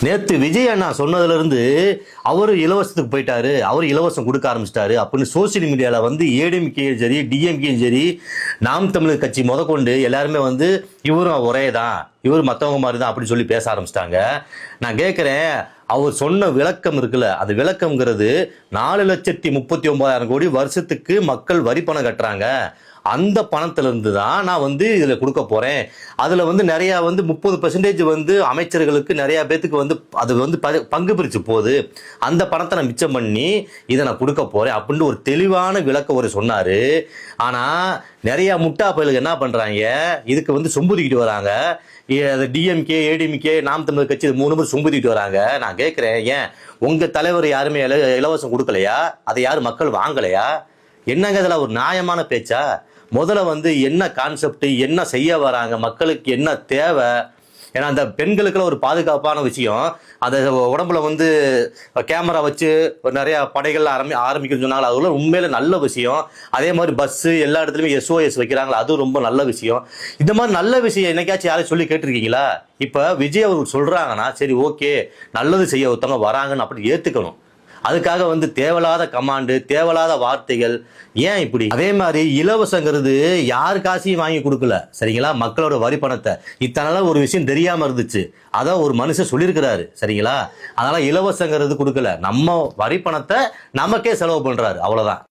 நேத்து விஜய் அண்ணா சொன்னதுல இருந்து அவரு இலவசத்துக்கு போயிட்டாரு, அவரு இலவசம் கொடுக்க ஆரம்பிச்சிட்டாரு அப்படின்னு சோசியல் மீடியால வந்து ஏடிஎம்கேயும் சரி டிஎம்கேயும் சரி நாம் தமிழர் கட்சி முதற்கொண்டு எல்லாருமே வந்து இவரும் ஒரே தான், இவர் மற்றவங்க மாதிரி தான் அப்படின்னு சொல்லி பேச ஆரம்பிச்சிட்டாங்க. நான் கேட்குறேன், அவர் சொன்ன விளக்கம் இருக்குல்ல, அது விளக்கம்ங்கிறது 4,39,000 கோடி வருஷத்துக்கு மக்கள் வரி பணம் கட்டுறாங்க. அந்த பணத்துல இருந்து தான் நான் வந்து இதுல கொடுக்க போறேன். அதுல வந்து நிறைய வந்து 30% வந்து அமைச்சர்களுக்கு நிறைய பேத்துக்கு வந்து அது வந்து பங்கு பிரிச்சு போகுது. அந்த பணத்தை நான் மிச்சம் பண்ணி இதை நான் கொடுக்க போறேன் அப்படின்னு ஒரு தெளிவான விளக்க ஒரு சொன்னாரு. ஆனா நிறைய முட்டா பயலுக்கு என்ன பண்றாங்க, இதுக்கு வந்து சொம்புதிக்கிட்டு வராங்க. டிஎம்கே ஏடிஎம்கே நாம் தமிழர் கட்சி 3 பேர் சொம்புதிக்கிட்டு வராங்க. நான் கேட்கிறேன், ஏன் உங்க தலைவர் யாருமே இலவசம் கொடுக்கலையா? அதை யாரும் மக்கள் வாங்கலையா? என்னங்க இதெல்லாம் ஒரு நியாயமான பேச்சா? முதல்ல வந்து என்ன கான்செப்ட், என்ன செய்ய வராங்க, மக்களுக்கு என்ன தேவை? ஏன்னா அந்த பெண்களுக்குள்ள ஒரு பாதுகாப்பான விஷயம், அந்த உடம்புல வந்து கேமரா வச்சு நிறைய படைகள் ஆரம்பிக்கணும்னு சொன்னாங்க, அது உண்மையில நல்ல விஷயம். அதே மாதிரி பஸ் எல்லா இடத்துலையுமே SOS வைக்கிறாங்களா, அது ரொம்ப நல்ல விஷயம். இந்த மாதிரி நல்ல விஷயம் என்னைக்காச்சும் யாரும் சொல்லி கேட்டிருக்கீங்களா? இப்ப விஜய் அவர்கள் சொல்றாங்கன்னா சரி ஓகே, நல்லது செய்ய ஒருத்தவங்க வராங்கன்னு அப்படி ஏத்துக்கணும். அதுக்காக வந்து தேவையில்லாத கமாண்டு, தேவையில்லாத வார்த்தைகள், ஏன் இப்படி? அதே மாதிரி இலவசங்கிறது யார் காசையும் வாங்கி கொடுக்கல, சரிங்களா? மக்களோட வரி பணத்தை. இத்தனால ஒரு விஷயம் தெரியாம இருந்துச்சு, அதான் ஒரு மனுஷன் சொல்லியிருக்கிறாரு, சரிங்களா? அதனால இலவசங்கிறது கொடுக்கல, நம்ம வரி பணத்தை நமக்கே செலவு பண்றாரு, அவ்வளவுதான்.